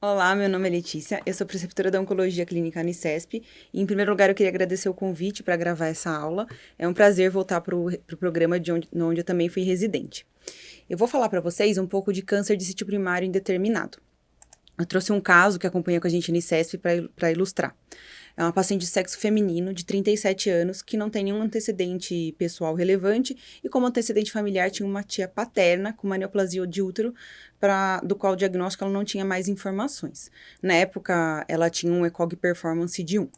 Olá, meu nome é Letícia, eu sou preceptora da Oncologia Clínica Unicesp e, em primeiro lugar, eu queria agradecer o convite para gravar essa aula. É um prazer voltar para o programa onde eu também fui residente. Eu vou falar para vocês um pouco de câncer de sítio primário indeterminado. Eu trouxe um caso que acompanha com a gente no Unicesp para ilustrar. É uma paciente de sexo feminino, de 37 anos, que não tem nenhum antecedente pessoal relevante e como antecedente familiar tinha uma tia paterna com uma neoplasia de útero, do qual o diagnóstico ela não tinha mais informações. Na época, ela tinha um ECOG performance de 1.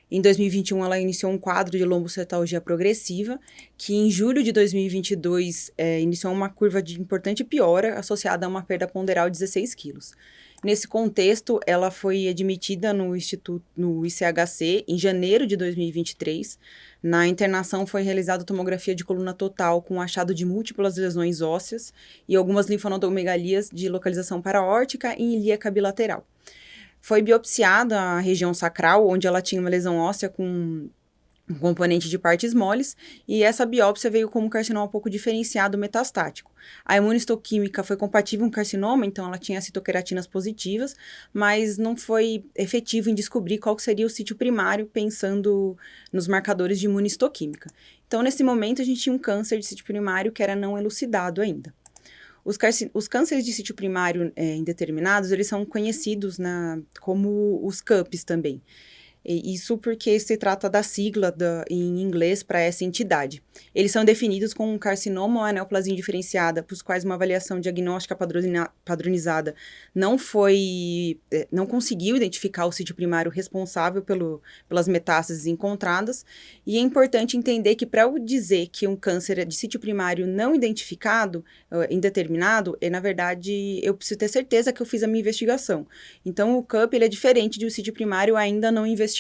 Em 2021, ela iniciou um quadro de lombocetalgia progressiva, que em julho de 2022 iniciou uma curva de importante piora associada a uma perda ponderal de 16 quilos. Nesse contexto, ela foi admitida no ICHC em janeiro de 2023. Na internação foi realizada tomografia de coluna total com achado de múltiplas lesões ósseas e algumas linfonodomegalias de localização paraórtica e ilíaca bilateral. Foi biopsiada a região sacral, onde ela tinha uma lesão óssea com um componente de partes moles, e essa biópsia veio como um carcinoma um pouco diferenciado metastático. A imunistoquímica foi compatível com o carcinoma, então ela tinha citoqueratinas positivas, mas não foi efetivo em descobrir qual seria o sítio primário, pensando nos marcadores de imunistoquímica. Então, nesse momento, a gente tinha um câncer de sítio primário que era não elucidado ainda. Os cânceres de sítio primário indeterminados, eles são conhecidos como os CUPs também. Isso porque se trata da sigla em inglês para essa entidade. Eles são definidos como um carcinoma ou aneoplasia indiferenciada, para os quais uma avaliação diagnóstica padronizada não conseguiu identificar o sítio primário responsável pelas metástases encontradas. E é importante entender que para eu dizer que um câncer é de sítio primário não identificado, indeterminado, na verdade, eu preciso ter certeza que eu fiz a minha investigação. Então, o CUP ele é diferente de um sítio primário ainda não investigado.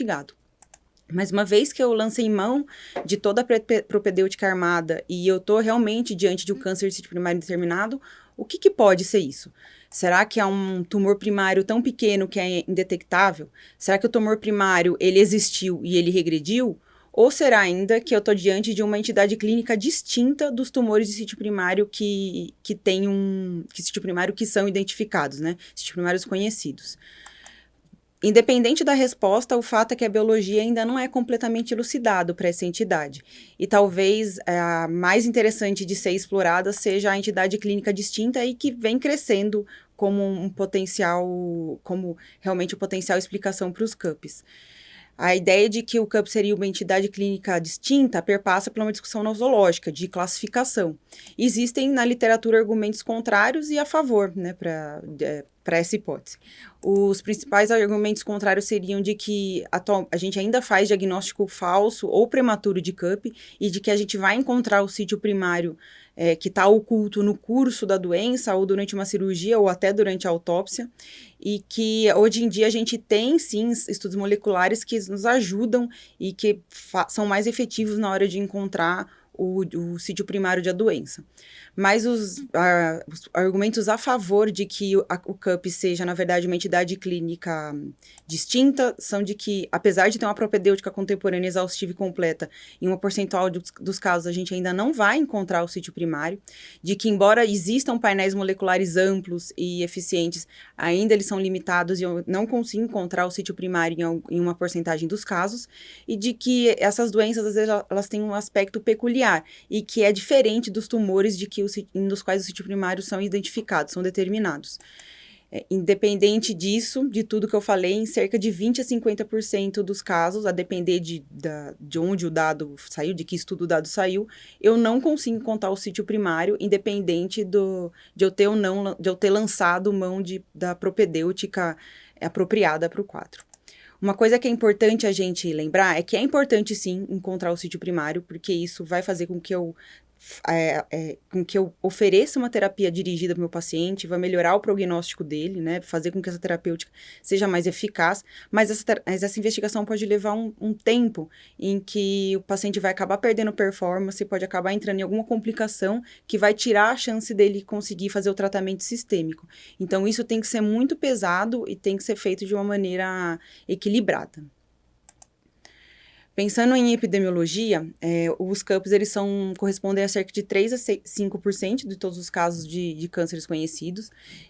Mas uma vez que eu lancei mão de toda a propedêutica armada e eu estou realmente diante de um câncer de sítio primário indeterminado, o que pode ser isso? Será que é um tumor primário tão pequeno que é indetectável? Será que o tumor primário ele existiu e ele regrediu? Ou será ainda que eu estou diante de uma entidade clínica distinta dos tumores de sítio primário que sítio primário que são identificados, né? Sítio primários conhecidos. Independente da resposta, o fato é que a biologia ainda não é completamente elucidado para essa entidade. E talvez a mais interessante de ser explorada seja a entidade clínica distinta e que vem crescendo como como realmente o potencial explicação para os CUPs. A ideia de que o CUP seria uma entidade clínica distinta perpassa por uma discussão nosológica, de classificação. Existem na literatura argumentos contrários e a favor, né, para essa hipótese. Os principais argumentos contrários seriam de que a gente ainda faz diagnóstico falso ou prematuro de CUP e de que a gente vai encontrar o sítio primário que está oculto no curso da doença ou durante uma cirurgia ou até durante a autópsia, e que hoje em dia a gente tem sim estudos moleculares que nos ajudam e que são mais efetivos na hora de encontrar o sítio primário da doença. Mas os argumentos a favor de que o CUP seja, na verdade, uma entidade clínica distinta são de que, apesar de ter uma propedêutica contemporânea exaustiva e completa, em uma percentual dos casos a gente ainda não vai encontrar o sítio primário, de que, embora existam painéis moleculares amplos e eficientes, ainda eles são limitados e eu não consigo encontrar o sítio primário em uma porcentagem dos casos, e de que essas doenças, às vezes, elas têm um aspecto peculiar e que é diferente dos tumores nos quais os sítios primários são identificados, são determinados. Independente disso, de tudo que eu falei, em cerca de 20 a 50% dos casos, a depender de onde o dado saiu, de que estudo o dado saiu, eu não consigo encontrar o sítio primário, independente de eu ter lançado mão da propedêutica apropriada para o quadro. Uma coisa que é importante a gente lembrar é que é importante, sim, encontrar o sítio primário, porque isso vai fazer com que eu ofereça uma terapia dirigida para o meu paciente, vai melhorar o prognóstico dele, né, fazer com que essa terapêutica seja mais eficaz, mas essa investigação pode levar um tempo em que o paciente vai acabar perdendo performance, pode acabar entrando em alguma complicação que vai tirar a chance dele conseguir fazer o tratamento sistêmico. Então, isso tem que ser muito pesado e tem que ser feito de uma maneira equilibrada. Pensando em epidemiologia, os CUPs eles correspondem a cerca de 3 a 5% de todos os casos de cânceres conhecidos.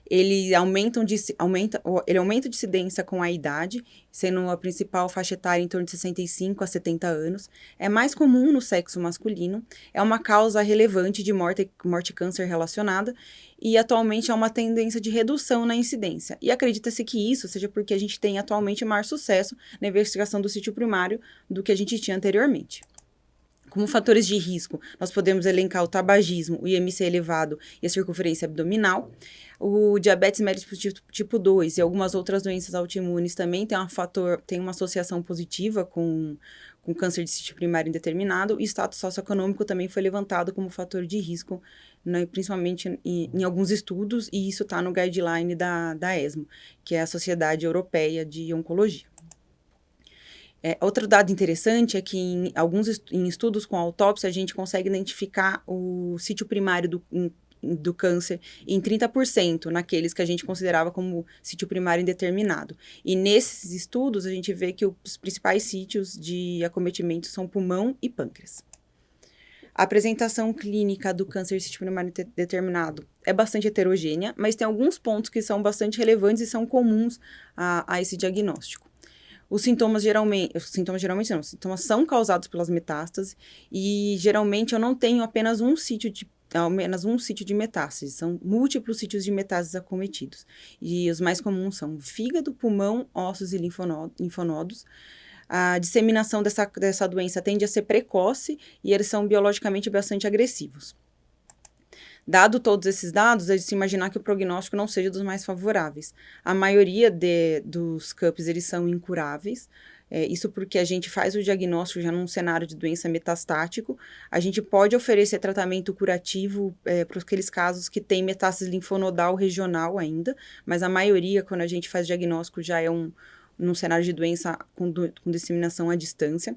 Ele aumenta de incidência com a idade, sendo a principal faixa etária em torno de 65 a 70 anos. É mais comum no sexo masculino, é uma causa relevante de morte e câncer relacionada, e atualmente há uma tendência de redução na incidência. E acredita-se que isso seja porque a gente tem atualmente maior sucesso na investigação do sítio primário do que a gente tinha anteriormente. Como fatores de risco, nós podemos elencar o tabagismo, o IMC elevado e a circunferência abdominal. O diabetes mellitus tipo 2 e algumas outras doenças autoimunes também tem uma associação positiva com câncer de sítio primário indeterminado. E status socioeconômico também foi levantado como fator de risco, né, principalmente em alguns estudos, e isso está no guideline da ESMO, que é a Sociedade Europeia de Oncologia. Outro dado interessante é que em estudos com autópsia, a gente consegue identificar o sítio primário do câncer em 30% naqueles que a gente considerava como sítio primário indeterminado. E nesses estudos, a gente vê que os principais sítios de acometimento são pulmão e pâncreas. A apresentação clínica do câncer de sítio primário indeterminado é bastante heterogênea, mas tem alguns pontos que são bastante relevantes e são comuns a esse diagnóstico. Os sintomas os sintomas são causados pelas metástases e geralmente eu não tenho apenas um sítio de metástase, são múltiplos sítios de metástases acometidos. E os mais comuns são fígado, pulmão, ossos e linfonodos. A disseminação dessa doença tende a ser precoce e eles são biologicamente bastante agressivos. Dado todos esses dados, é de se imaginar que o prognóstico não seja dos mais favoráveis. A maioria dos CUPs, eles são incuráveis, isso porque a gente faz o diagnóstico já num cenário de doença metastático. A gente pode oferecer tratamento curativo para aqueles casos que têm metástase linfonodal regional ainda, mas a maioria, quando a gente faz diagnóstico, já é num cenário de doença com disseminação à distância.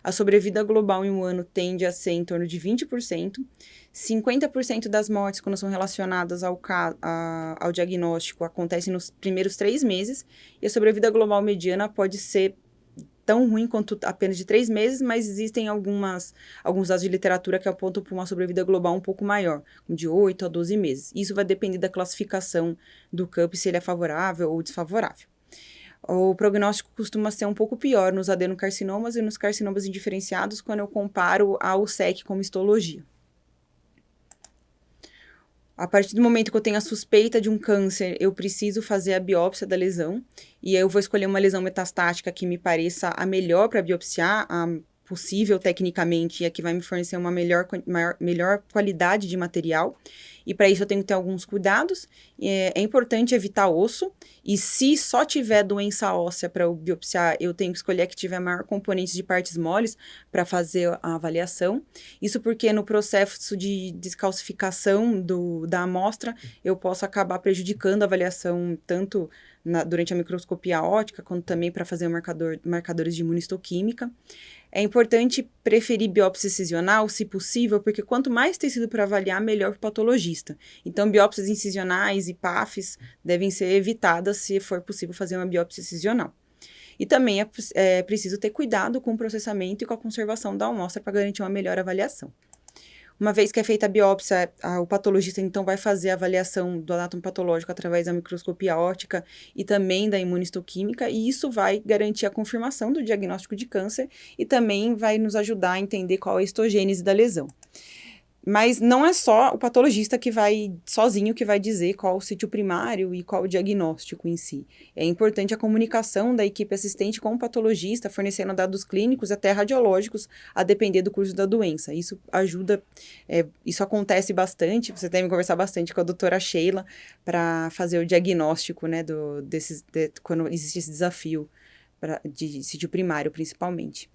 A sobrevida global em um ano tende a ser em torno de 20%. 50% das mortes, quando são relacionadas ao diagnóstico, acontecem nos primeiros 3 meses. E a sobrevida global mediana pode ser tão ruim quanto apenas de 3 meses, mas existem alguns dados de literatura que apontam para uma sobrevida global um pouco maior, de 8 a 12 meses. Isso vai depender da classificação do CUP, se ele é favorável ou desfavorável. O prognóstico costuma ser um pouco pior nos adenocarcinomas e nos carcinomas indiferenciados quando eu comparo ao SEC como histologia. A partir do momento que eu tenho a suspeita de um câncer, eu preciso fazer a biópsia da lesão, e aí eu vou escolher uma lesão metastática que me pareça a melhor para biopsiar, a possível tecnicamente, e a que vai me fornecer uma melhor qualidade de material. E para isso eu tenho que ter alguns cuidados. É importante evitar osso, e se só tiver doença óssea para eu biopsiar, eu tenho que escolher a que tiver maior componente de partes moles para fazer a avaliação. Isso porque no processo de descalcificação da amostra, eu posso acabar prejudicando a avaliação tanto durante a microscopia óptica, quanto também para fazer marcadores de imunistoquímica. É importante preferir biópsia incisional, se possível, porque quanto mais tecido para avaliar, melhor para o patologista. Então, biópsias incisionais e PAFs devem ser evitadas se for possível fazer uma biópsia incisional. E também é preciso ter cuidado com o processamento e com a conservação da amostra para garantir uma melhor avaliação. Uma vez que é feita a biópsia, o patologista então vai fazer a avaliação do anátomo patológico através da microscopia óptica e também da imunistoquímica, e isso vai garantir a confirmação do diagnóstico de câncer e também vai nos ajudar a entender qual é a histogênese da lesão. Mas não é só o patologista sozinho que vai dizer qual o sítio primário e qual o diagnóstico em si. É importante a comunicação da equipe assistente com o patologista, fornecendo dados clínicos até radiológicos, a depender do curso da doença. Isso ajuda, isso acontece bastante, você deve conversar bastante com a doutora Sheila para fazer o diagnóstico, né, quando existe esse desafio de sítio primário, principalmente.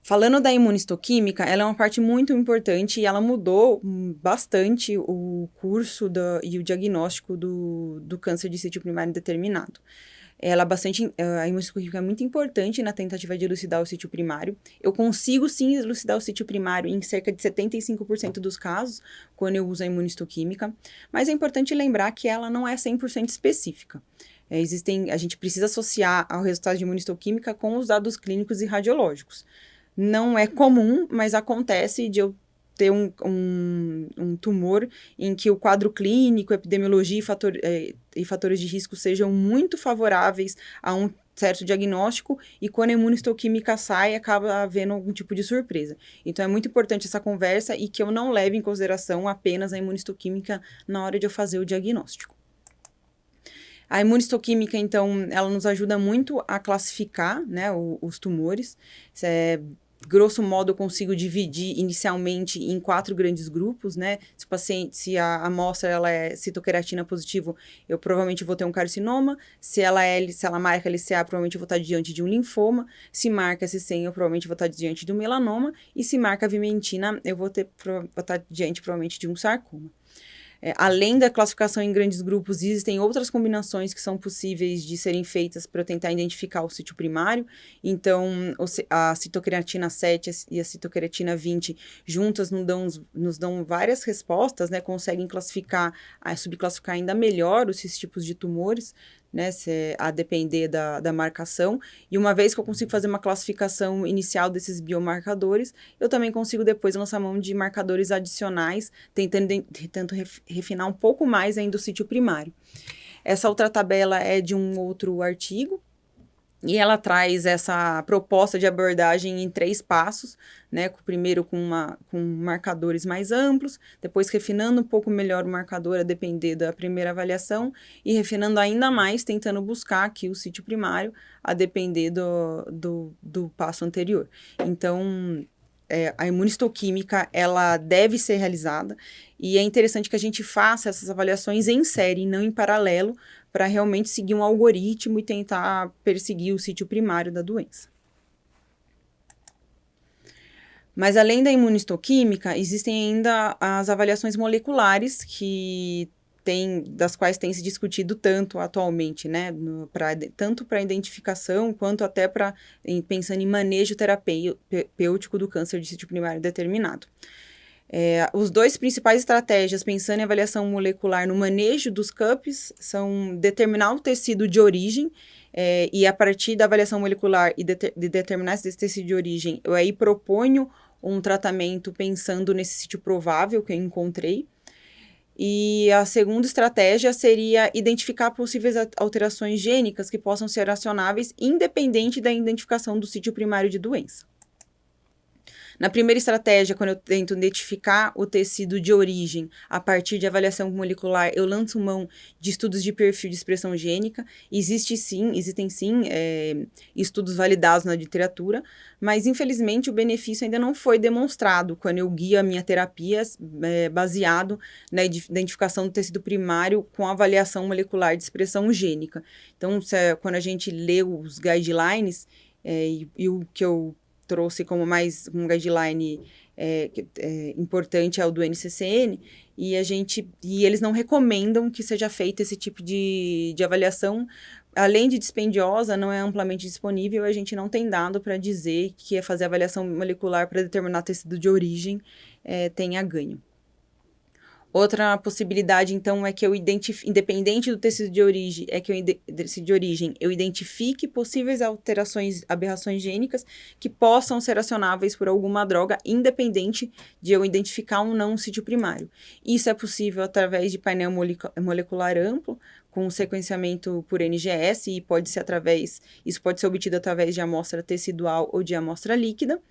Falando da imunistoquímica, ela é uma parte muito importante e ela mudou bastante o curso e o diagnóstico do câncer de sítio primário indeterminado. A imunistoquímica é muito importante na tentativa de elucidar o sítio primário. Eu consigo, sim, elucidar o sítio primário em cerca de 75% dos casos, quando eu uso a imunistoquímica, mas é importante lembrar que ela não é 100% específica. A gente precisa associar ao resultado de imunistoquímica com os dados clínicos e radiológicos. Não é comum, mas acontece de eu ter um tumor em que o quadro clínico, epidemiologia e fatores de risco sejam muito favoráveis a um certo diagnóstico, e quando a imunistoquímica sai, acaba havendo algum tipo de surpresa. Então, é muito importante essa conversa e que eu não leve em consideração apenas a imunistoquímica na hora de eu fazer o diagnóstico. A imunistoquímica, então, ela nos ajuda muito a classificar, né, os tumores. Grosso modo, eu consigo dividir inicialmente em 4 grandes grupos, né? Se a amostra ela é citoqueratina positivo, eu provavelmente vou ter um carcinoma. Se ela marca LCA, provavelmente eu vou estar diante de um linfoma. Se marca C100, eu provavelmente vou estar diante de um melanoma. E se marca vimentina, eu vou estar diante, provavelmente, de um sarcoma. Além da classificação em grandes grupos, existem outras combinações que são possíveis de serem feitas para tentar identificar o sítio primário. Então, a citocreatina 7 e a citocreatina 20 juntas nos dão várias respostas, né? Conseguem subclassificar ainda melhor esses tipos de tumores, né, a depender da marcação. E uma vez que eu consigo fazer uma classificação inicial desses biomarcadores, eu também consigo depois lançar mão de marcadores adicionais, tentando refinar um pouco mais ainda o sítio primário. Essa outra tabela é de um outro artigo, e ela traz essa proposta de abordagem em 3 passos, né? Primeiro com marcadores mais amplos, depois refinando um pouco melhor o marcador a depender da primeira avaliação, e refinando ainda mais, tentando buscar aqui o sítio primário a depender do passo anterior. Então, a imunistoquímica, ela deve ser realizada, e é interessante que a gente faça essas avaliações em série, não em paralelo, para realmente seguir um algoritmo e tentar perseguir o sítio primário da doença. Mas além da imunistoquímica, existem ainda as avaliações moleculares das quais tem se discutido tanto atualmente, né? Tanto para identificação, quanto até pensando em manejo terapêutico do câncer de sítio primário determinado. Os 2 principais estratégias pensando em avaliação molecular no manejo dos CUPs são determinar o tecido de origem, e a partir da avaliação molecular e de determinar esse tecido de origem, eu aí proponho um tratamento pensando nesse sítio provável que eu encontrei. E a segunda estratégia seria identificar possíveis alterações gênicas que possam ser acionáveis independente da identificação do sítio primário de doença. Na primeira estratégia, quando eu tento identificar o tecido de origem a partir de avaliação molecular, eu lanço mão de estudos de perfil de expressão gênica. Existem sim estudos validados na literatura, mas infelizmente o benefício ainda não foi demonstrado quando eu guio a minha terapia baseado na identificação do tecido primário com avaliação molecular de expressão gênica. Então, quando a gente lê os guidelines, e o que eu trouxe como mais um guideline importante é o do NCCN, e eles não recomendam que seja feito esse tipo de avaliação. Além de dispendiosa, não é amplamente disponível, a gente não tem dado para dizer que fazer avaliação molecular para determinar tecido de origem tenha ganho. Outra possibilidade, então, é que eu independente do tecido de origem, eu identifique possíveis aberrações gênicas que possam ser acionáveis por alguma droga, independente de eu identificar ou não um sítio primário. Isso é possível através de painel molecular amplo, com sequenciamento por NGS, e isso pode ser obtido através de amostra tecidual ou de amostra líquida.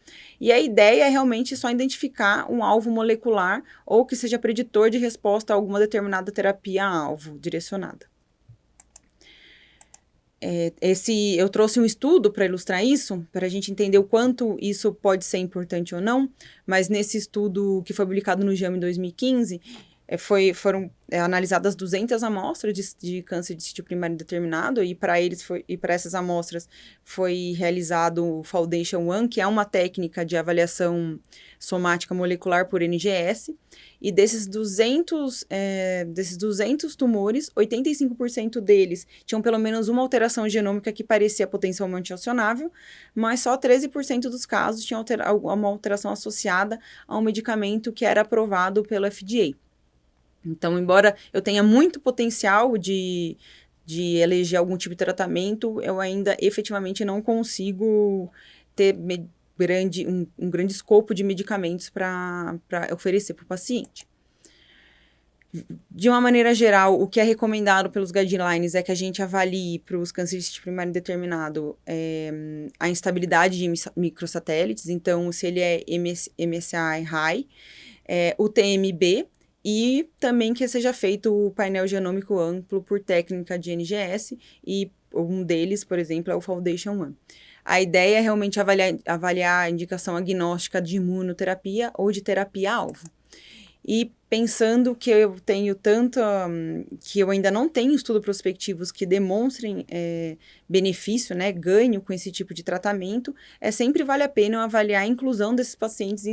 E a ideia é realmente só identificar um alvo molecular ou que seja preditor de resposta a alguma determinada terapia-alvo direcionada. Eu trouxe um estudo para ilustrar isso, para a gente entender o quanto isso pode ser importante ou não, mas nesse estudo que foi publicado no JAMA em 2015, foram analisadas 200 amostras de câncer de sítio primário indeterminado, e para essas amostras foi realizado o Foundation One, que é uma técnica de avaliação somática molecular por NGS, e desses 200 tumores, 85% deles tinham pelo menos uma alteração genômica que parecia potencialmente acionável, mas só 13% dos casos tinham uma alteração associada a um medicamento que era aprovado pelo FDA. Então, embora eu tenha muito potencial de de eleger algum tipo de tratamento, eu ainda efetivamente não consigo ter um grande escopo de medicamentos para oferecer para o paciente. De uma maneira geral, o que é recomendado pelos guidelines é que a gente avalie para os cânceres de sítio primário indeterminado a instabilidade de microsatélites, então se ele é MSI high, o TMB, e também que seja feito o painel genômico amplo por técnica de NGS, e um deles, por exemplo, é o Foundation One. A ideia é realmente avaliar a indicação agnóstica de imunoterapia ou de terapia-alvo. E pensando que eu tenho que eu ainda não tenho estudos prospectivos que demonstrem benefício, né, ganho com esse tipo de tratamento, sempre vale a pena eu avaliar a inclusão desses pacientes em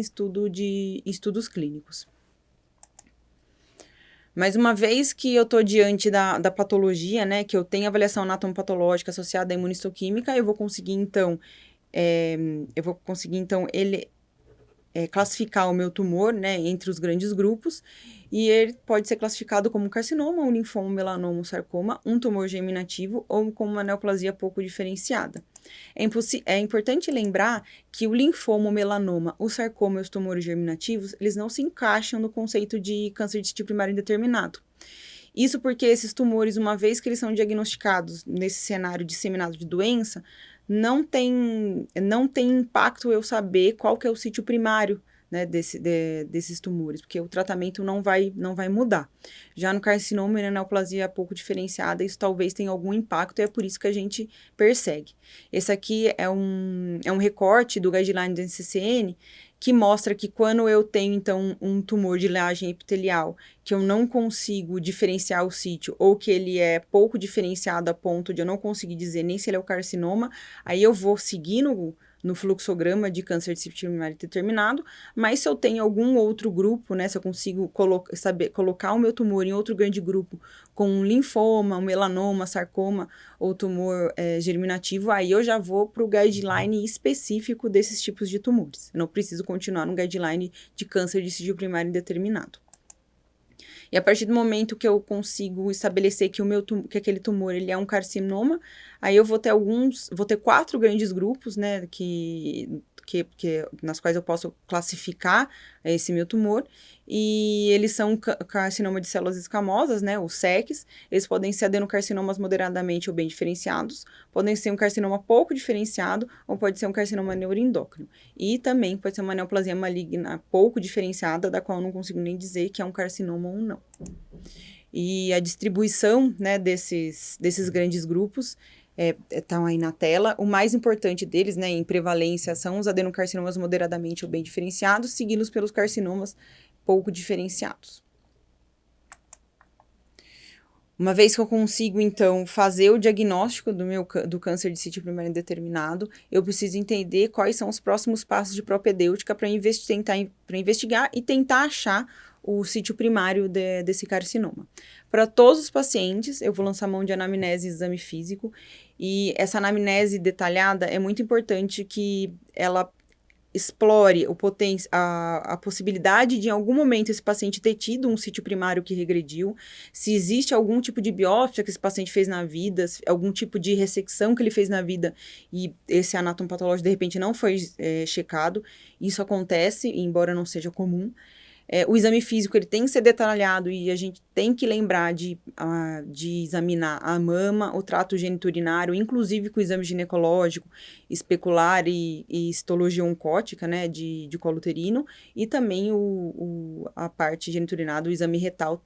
estudos clínicos. Mas uma vez que eu estou diante da patologia, né, que eu tenho avaliação anatomopatológica associada à imunistoquímica, eu vou conseguir, então, classificar o meu tumor, né, entre os grandes grupos, e ele pode ser classificado como carcinoma, um linfoma, um melanoma, um sarcoma, um tumor germinativo ou como uma neoplasia pouco diferenciada. É importante lembrar que o linfoma, o melanoma, o sarcoma e os tumores germinativos, eles não se encaixam no conceito de câncer de sítio primário indeterminado. Isso porque esses tumores, uma vez que eles são diagnosticados nesse cenário disseminado de doença, não tem impacto eu saber qual que é o sítio primário, né, desses tumores, porque o tratamento não vai mudar. Já no carcinoma e na neoplasia pouco diferenciada, isso talvez tenha algum impacto, e é por isso que a gente persegue. Esse aqui é um recorte do guideline do NCCN, que mostra que quando eu tenho, então, um tumor de linhagem epitelial, que eu não consigo diferenciar o sítio, ou que ele é pouco diferenciado a ponto de eu não conseguir dizer nem se ele é o carcinoma, aí eu vou seguir no fluxograma de câncer de sítio primário determinado, mas se eu tenho algum outro grupo, né, se eu consigo colocar o meu tumor em outro grande grupo, com um linfoma, um melanoma, sarcoma ou tumor germinativo, aí eu já vou para o guideline específico desses tipos de tumores. Eu não preciso continuar no guideline de câncer de sítio primário indeterminado. E a partir do momento que eu consigo estabelecer que que aquele tumor ele é um carcinoma, aí eu vou ter 4 grandes grupos, né, nas quais eu posso classificar esse meu tumor, e eles são carcinoma de células escamosas, né, os SECs, eles podem ser adenocarcinomas moderadamente ou bem diferenciados, podem ser um carcinoma pouco diferenciado, ou pode ser um carcinoma neuroendócrino, e também pode ser uma neoplasia maligna pouco diferenciada, da qual eu não consigo nem dizer que é um carcinoma ou não. E a distribuição, né, desses grandes grupos estão aí na tela. O mais importante deles, né, em prevalência, são os adenocarcinomas moderadamente ou bem diferenciados, seguidos pelos carcinomas pouco diferenciados. Uma vez que eu consigo, então, fazer o diagnóstico do câncer de sítio primário indeterminado, eu preciso entender quais são os próximos passos de propedêutica para investigar e tentar achar o sítio primário desse carcinoma. Para todos os pacientes, eu vou lançar mão de anamnese e exame físico, e essa anamnese detalhada é muito importante que ela explore a possibilidade de, em algum momento, esse paciente ter tido um sítio primário que regrediu, se existe algum tipo de biópsia que esse paciente fez na vida, algum tipo de ressecção que ele fez na vida e esse anatomopatológico, de repente, não foi checado. Isso acontece, embora não seja comum. O exame físico ele tem que ser detalhado e a gente tem que lembrar de examinar a mama, o trato geniturinário, inclusive com o exame ginecológico, especular e histologia oncótica, né, de colo uterino, e também a parte geniturinária, o exame retal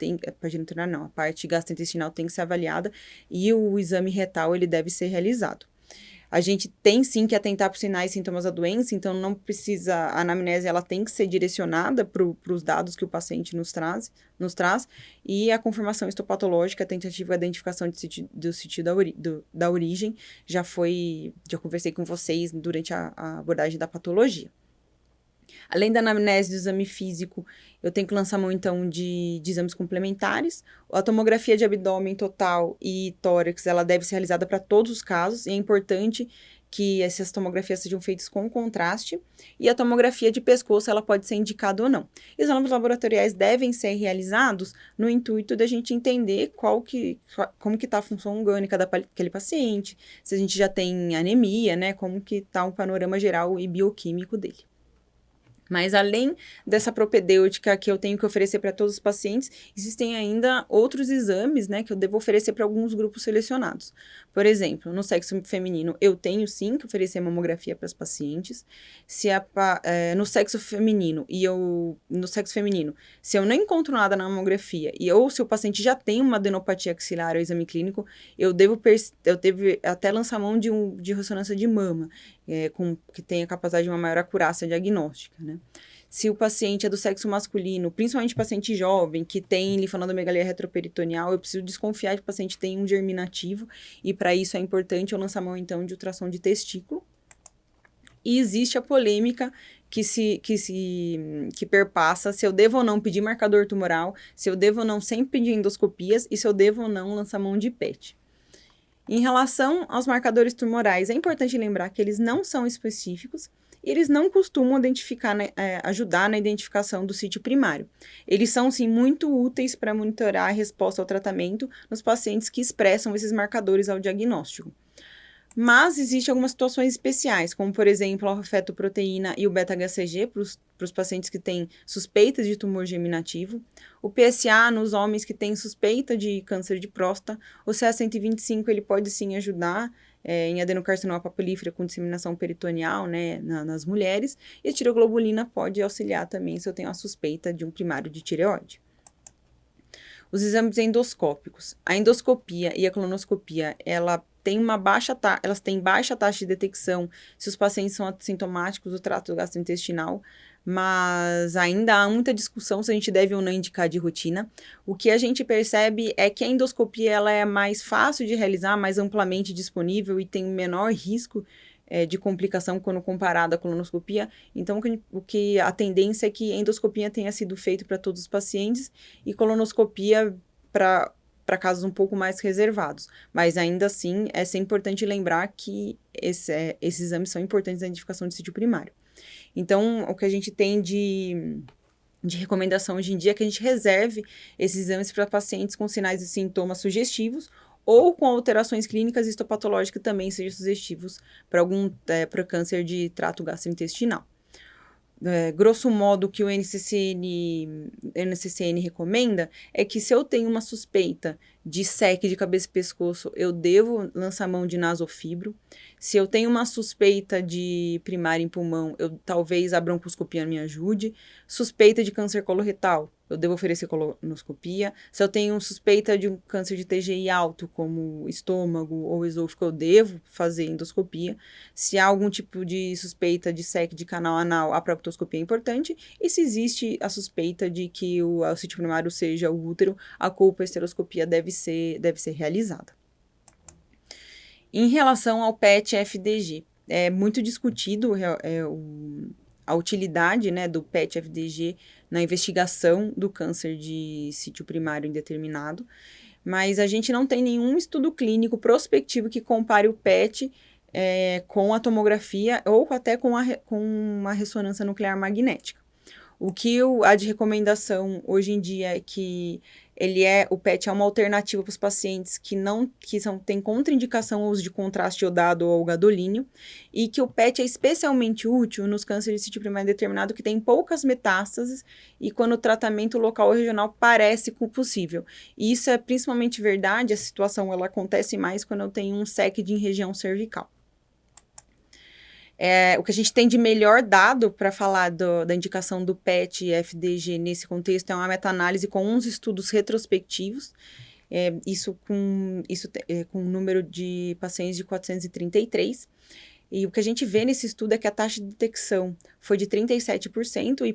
a parte gastrointestinal tem que ser avaliada e o exame retal ele deve ser realizado. A gente tem sim que atentar para os sinais e sintomas da doença, então não precisa, a anamnese ela tem que ser direcionada para os dados que o paciente nos traz, e a confirmação histopatológica, a tentativa de identificação do sítio da origem, já conversei com vocês durante a abordagem da patologia. Além da anamnese do exame físico, eu tenho que lançar mão, então, de exames complementares. A tomografia de abdômen total e tórax, ela deve ser realizada para todos os casos, e é importante que essas tomografias sejam feitas com contraste, e a tomografia de pescoço, ela pode ser indicada ou não. Exames laboratoriais devem ser realizados no intuito da gente entender como que está a função orgânica daquele paciente, se a gente já tem anemia, né, como que está o panorama geral e bioquímico dele. Mas além dessa propedêutica que eu tenho que oferecer para todos os pacientes, existem ainda outros exames, né, que eu devo oferecer para alguns grupos selecionados. Por exemplo, no sexo feminino, eu tenho sim que oferecer mamografia para as pacientes. No sexo feminino, se eu não encontro nada na mamografia, ou se o paciente já tem uma adenopatia axilar ou exame clínico, eu devo até lançar mão de ressonância de mama, que tenha capacidade de uma maior acurácia diagnóstica, né? Se o paciente é do sexo masculino, principalmente paciente jovem, que tem linfonodomegalia retroperitoneal, eu preciso desconfiar que o paciente tem um germinativo, e para isso é importante eu lançar mão, então, de ultrassom de testículo. E existe a polêmica que perpassa se eu devo ou não pedir marcador tumoral, se eu devo ou não sempre pedir endoscopias, e se eu devo ou não lançar mão de PET. Em relação aos marcadores tumorais, é importante lembrar que eles não são específicos e eles não costumam ajudar na identificação do sítio primário. Eles são, sim, muito úteis para monitorar a resposta ao tratamento nos pacientes que expressam esses marcadores ao diagnóstico. Mas existem algumas situações especiais, como, por exemplo, a fetoproteína e o beta-HCG para os pacientes que têm suspeitas de tumor germinativo, o PSA nos homens que têm suspeita de câncer de próstata, o CA125 ele pode sim ajudar em adenocarcinoma papilífera com disseminação peritoneal, né, nas mulheres, e a tireoglobulina pode auxiliar também se eu tenho a suspeita de um primário de tireoide. Os exames endoscópicos. A endoscopia e a colonoscopia, elas têm baixa taxa de detecção se os pacientes são assintomáticos do trato gastrointestinal, mas ainda há muita discussão se a gente deve ou não indicar de rotina. O que a gente percebe é que a endoscopia ela é mais fácil de realizar, mais amplamente disponível e tem menor risco de complicação quando comparada à colonoscopia. Então, a tendência é que a endoscopia tenha sido feita para todos os pacientes e colonoscopia para casos um pouco mais reservados. Mas, ainda assim, é sempre importante lembrar que esses exames são importantes na identificação de sítio primário. Então, o que a gente tem de recomendação hoje em dia é que a gente reserve esses exames para pacientes com sinais e sintomas sugestivos ou com alterações clínicas histopatológicas que também sejam sugestivos para câncer de trato gastrointestinal. Grosso modo, o que o NCCN recomenda é que se eu tenho uma suspeita de SEC de cabeça e pescoço, eu devo lançar mão de nasofibro. Se eu tenho uma suspeita de primária em pulmão, talvez a broncoscopia me ajude. Suspeita de câncer coloretal, eu devo oferecer colonoscopia. Se eu tenho suspeita de um câncer de TGI alto, como estômago ou esôfago, eu devo fazer endoscopia. Se há algum tipo de suspeita de SEC de canal anal, a proctoscopia é importante. E se existe a suspeita de que o sítio primário seja o útero, a colpoesteroscopia deve ser realizada. Em relação ao PET-FDG, é muito discutido a utilidade, né, do PET-FDG na investigação do câncer de sítio primário indeterminado, mas a gente não tem nenhum estudo clínico prospectivo que compare o PET com a tomografia ou até com uma ressonância nuclear magnética. O que há de recomendação hoje em dia é que o PET é uma alternativa para os pacientes que têm contraindicação ao uso de contraste iodado ou gadolínio, e que o PET é especialmente útil nos cânceres de sítio primário indeterminado que tem poucas metástases e quando o tratamento local ou regional parece possível. E isso é principalmente verdade, a situação ela acontece mais quando eu tenho um SEC em região cervical. O que a gente tem de melhor dado para falar da indicação do PET e FDG nesse contexto é uma meta-análise com uns estudos retrospectivos, isso com um número de pacientes de 433. E o que a gente vê nesse estudo é que a taxa de detecção foi de 37%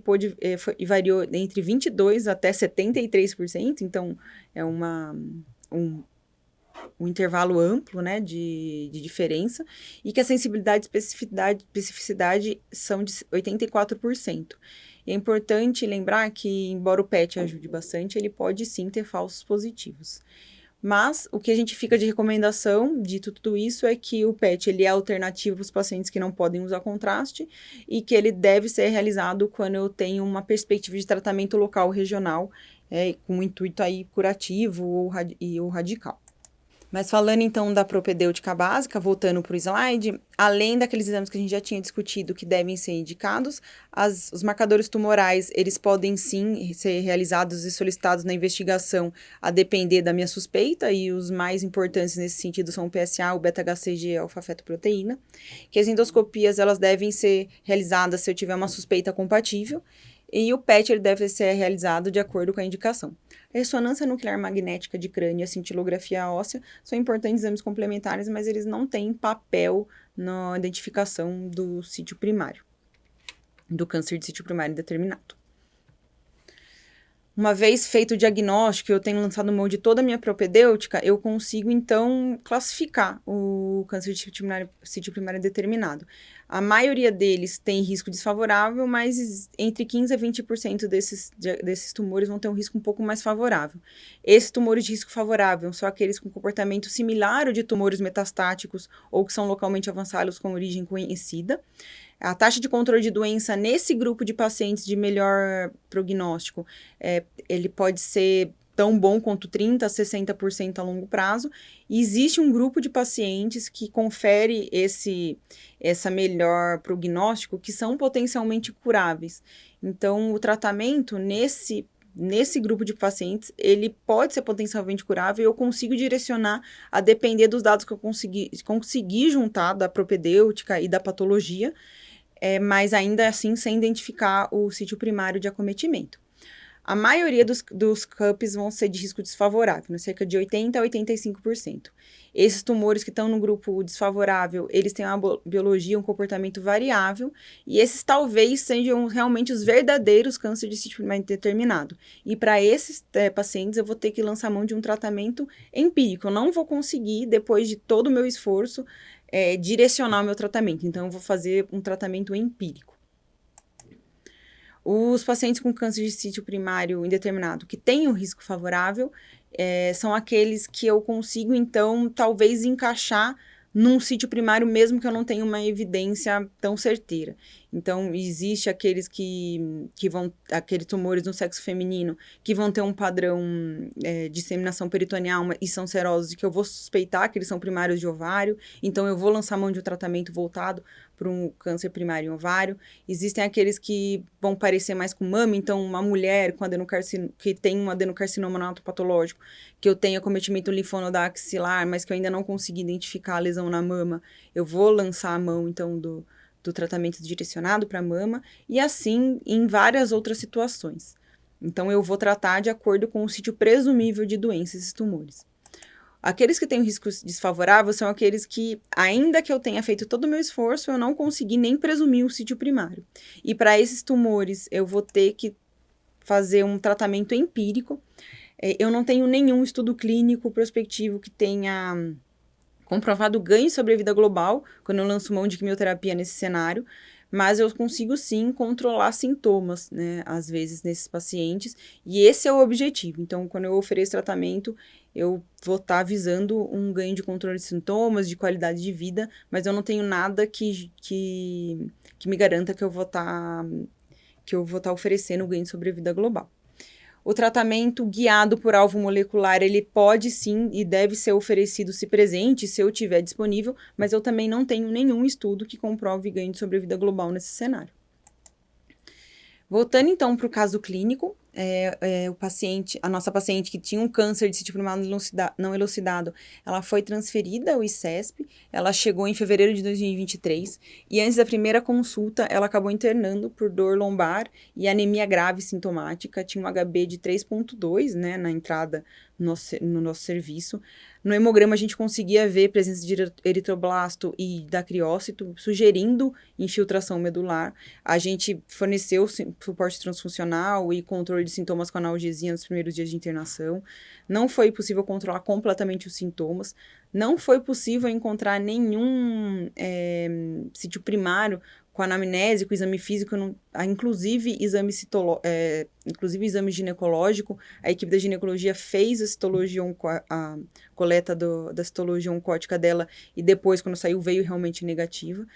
e variou entre 22% até 73%, então é um intervalo amplo, né, de diferença, e que a sensibilidade e especificidade são de 84%. E é importante lembrar que, embora o PET ajude bastante, ele pode sim ter falsos positivos. Mas o que a gente fica de recomendação, dito tudo isso, é que o PET ele é alternativo para os pacientes que não podem usar contraste e que ele deve ser realizado quando eu tenho uma perspectiva de tratamento local regional, com o intuito aí curativo ou radical. Mas falando então da propedêutica básica, voltando para o slide, além daqueles exames que a gente já tinha discutido que devem ser indicados, os marcadores tumorais, eles podem sim ser realizados e solicitados na investigação a depender da minha suspeita, e os mais importantes nesse sentido são o PSA, o beta-HCG e a alfa-fetoproteína, que as endoscopias elas devem ser realizadas se eu tiver uma suspeita compatível, e o PET ele deve ser realizado de acordo com a indicação. A ressonância nuclear magnética de crânio e a cintilografia óssea são importantes exames complementares, mas eles não têm papel na identificação do sítio primário, do câncer de sítio primário indeterminado. Uma vez feito o diagnóstico, eu tenho lançado mão de toda a minha propedêutica, eu consigo, então, classificar o câncer de sítio primário indeterminado. A maioria deles tem risco desfavorável, mas entre 15% a 20% desses tumores vão ter um risco um pouco mais favorável. Esses tumores de risco favorável são aqueles com comportamento similar ao de tumores metastáticos ou que são localmente avançados com origem conhecida. A taxa de controle de doença nesse grupo de pacientes de melhor prognóstico, ele pode ser tão bom quanto 30% a 60% a longo prazo. E existe um grupo de pacientes que confere essa melhor prognóstico que são potencialmente curáveis. Então, o tratamento nesse grupo de pacientes, ele pode ser potencialmente curável e eu consigo direcionar a depender dos dados que eu consegui juntar da propedêutica e da patologia, mas ainda assim sem identificar o sítio primário de acometimento. A maioria dos CUPs vão ser de risco desfavorável, né? Cerca de 80% a 85%. Esses tumores que estão no grupo desfavorável, eles têm uma biologia, um comportamento variável, e esses talvez sejam realmente os verdadeiros cânceres de sítio primário indeterminado. E para esses pacientes, eu vou ter que lançar mão de um tratamento empírico. Eu não vou conseguir, depois de todo o meu esforço, direcionar o meu tratamento. Então, eu vou fazer um tratamento empírico. Os pacientes com câncer de sítio primário indeterminado que têm um risco favorável são aqueles que eu consigo, então, talvez encaixar num sítio primário, mesmo que eu não tenha uma evidência tão certeira. Então, existe aqueles aqueles tumores no sexo feminino, que vão ter um padrão de disseminação peritoneal e são serosos, que eu vou suspeitar que eles são primários de ovário, então eu vou lançar mão de um tratamento voltado para um câncer primário em ovário. Existem aqueles que vão parecer mais com mama, então uma mulher com que tem um adenocarcinoma patológico, que eu tenho acometimento linfonodo axilar, mas que eu ainda não consegui identificar a lesão na mama, eu vou lançar a mão, então, do tratamento direcionado para a mama, e assim em várias outras situações. Então, eu vou tratar de acordo com o sítio presumível de doença, esses tumores. Aqueles que têm um risco desfavorável são aqueles que, ainda que eu tenha feito todo o meu esforço, eu não consegui nem presumir o sítio primário. E para esses tumores, eu vou ter que fazer um tratamento empírico. Eu não tenho nenhum estudo clínico prospectivo que tenha comprovado ganho sobre a vida global, quando eu lanço mão de quimioterapia nesse cenário, mas eu consigo sim controlar sintomas, né, às vezes nesses pacientes, e esse é o objetivo. Então, quando eu ofereço tratamento, eu vou estar visando um ganho de controle de sintomas, de qualidade de vida, mas eu não tenho nada que me garanta que eu vou estar oferecendo ganho sobre a vida global. O tratamento guiado por alvo molecular, ele pode sim e deve ser oferecido se presente, se eu tiver disponível, mas eu também não tenho nenhum estudo que comprove ganho de sobrevida global nesse cenário. Voltando então para o caso clínico, a nossa paciente que tinha um câncer de sítio primário não elucidado, ela foi transferida ao ICESP, ela chegou em fevereiro de 2023 e antes da primeira consulta ela acabou internando por dor lombar e anemia grave sintomática, tinha um HB de 3,2, né, na entrada no nosso serviço. No hemograma a gente conseguia ver presença de eritroblasto e dacriócito, sugerindo infiltração medular. A gente forneceu suporte transfuncional e controle de sintomas com analgesia nos primeiros dias de internação. Não foi possível controlar completamente os sintomas. Não foi possível encontrar nenhum sítio primário com anamnese, com exame físico, inclusive inclusive exame ginecológico. A equipe da ginecologia fez a citologia, a coleta da citologia oncótica dela, e depois, quando saiu, veio realmente negativa.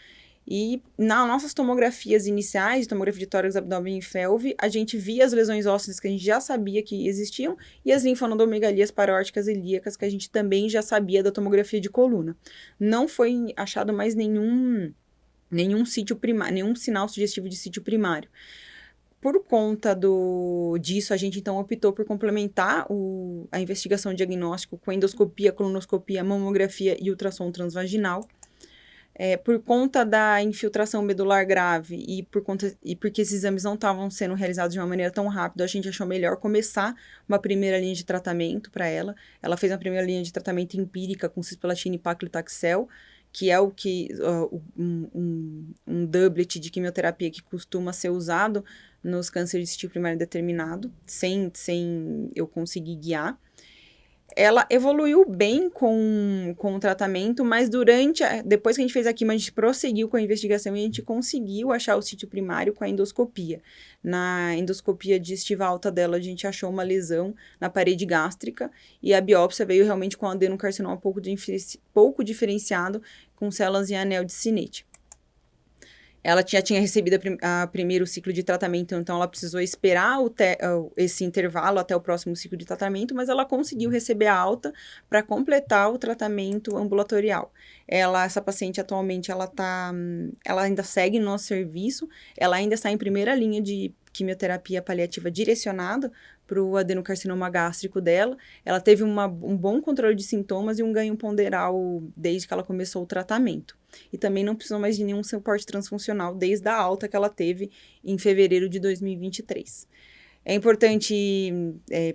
E nas nossas tomografias iniciais, tomografia de tórax, abdômen e felve, a gente via as lesões ósseas que a gente já sabia que existiam e as linfonodomegalias paróticas ilíacas que a gente também já sabia da tomografia de coluna. Não foi achado mais nenhum sítio primário, nenhum sinal sugestivo de sítio primário. Por conta disso, a gente então optou por complementar a investigação diagnóstico com endoscopia, colonoscopia, mamografia e ultrassom transvaginal. Por conta da infiltração medular grave e porque esses exames não estavam sendo realizados de uma maneira tão rápida, a gente achou melhor começar uma primeira linha de tratamento para ela. Ela fez uma primeira linha de tratamento empírica com cisplatina e paclitaxel, que é um doublet de quimioterapia que costuma ser usado nos cânceres de sítio primário indeterminado, sem eu conseguir guiar. Ela evoluiu bem com o tratamento, mas depois que a gente fez a quimio, a gente prosseguiu com a investigação e a gente conseguiu achar o sítio primário com a endoscopia. Na endoscopia digestiva alta dela, a gente achou uma lesão na parede gástrica e a biópsia veio realmente com adenocarcinoma pouco diferenciado, com células em anel de Sinnett. Ela já tinha recebido a primeiro ciclo de tratamento, então ela precisou esperar esse intervalo até o próximo ciclo de tratamento, mas ela conseguiu receber a alta para completar o tratamento ambulatorial. Essa paciente atualmente, ela ainda segue no nosso serviço, ela ainda está em primeira linha de quimioterapia paliativa direcionada para o adenocarcinoma gástrico dela. Ela teve um bom controle de sintomas e um ganho ponderal desde que ela começou o tratamento. E também não precisou mais de nenhum suporte transfuncional desde a alta que ela teve em fevereiro de 2023. É importante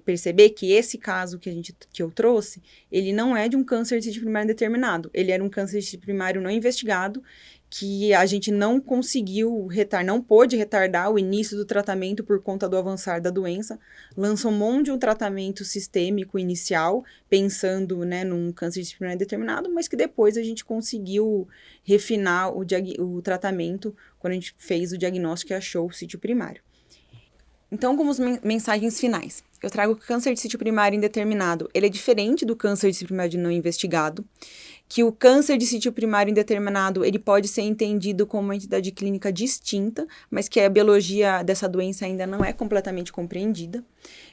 perceber que esse caso que eu trouxe, ele não é de um câncer de sítio primário indeterminado. Ele era um câncer de sítio primário não investigado, que a gente não conseguiu não pôde retardar o início do tratamento por conta do avançar da doença. Lançou mão de um tratamento sistêmico inicial, pensando, né, num câncer de sítio primário indeterminado, mas que depois a gente conseguiu refinar o tratamento quando a gente fez o diagnóstico e achou o sítio primário. Então, como mensagens finais, eu trago que o câncer de sítio primário indeterminado, ele é diferente do câncer de sítio primário não investigado, que o câncer de sítio primário indeterminado, ele pode ser entendido como uma entidade clínica distinta, mas que a biologia dessa doença ainda não é completamente compreendida,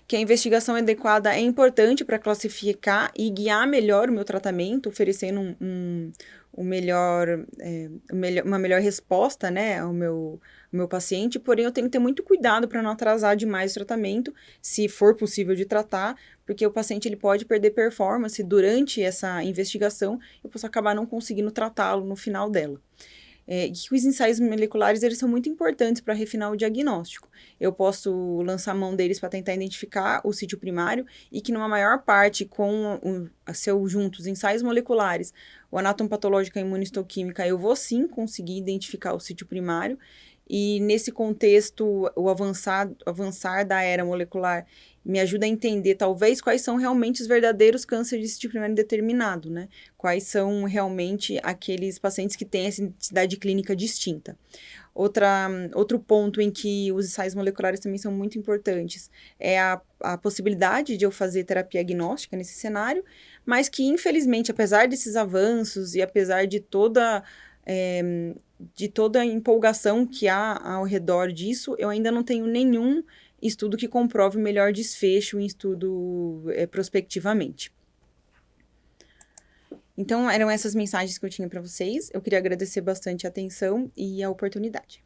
que a investigação adequada é importante para classificar e guiar melhor o meu tratamento, oferecendo uma melhor resposta, né, ao meu paciente, porém eu tenho que ter muito cuidado para não atrasar demais o tratamento, se for possível de tratar, porque o paciente ele pode perder performance durante essa investigação e eu posso acabar não conseguindo tratá-lo no final dela. E que os ensaios moleculares, eles são muito importantes para refinar o diagnóstico. Eu posso lançar mão deles para tentar identificar o sítio primário e que, numa maior parte, se eu junto os ensaios moleculares, o anatomopatológico e a imunistoquímica, eu vou sim conseguir identificar o sítio primário. E nesse contexto, o avançar da era molecular me ajuda a entender, talvez, quais são realmente os verdadeiros cânceres de sítio primário indeterminado, né? Quais são realmente aqueles pacientes que têm essa entidade clínica distinta. Outro ponto em que os ensaios moleculares também são muito importantes é a possibilidade de eu fazer terapia agnóstica nesse cenário, mas que, infelizmente, apesar desses avanços e apesar de toda a empolgação que há ao redor disso, eu ainda não tenho nenhum estudo que comprove o melhor desfecho em estudo prospectivamente. Então, eram essas mensagens que eu tinha para vocês. Eu queria agradecer bastante a atenção e a oportunidade.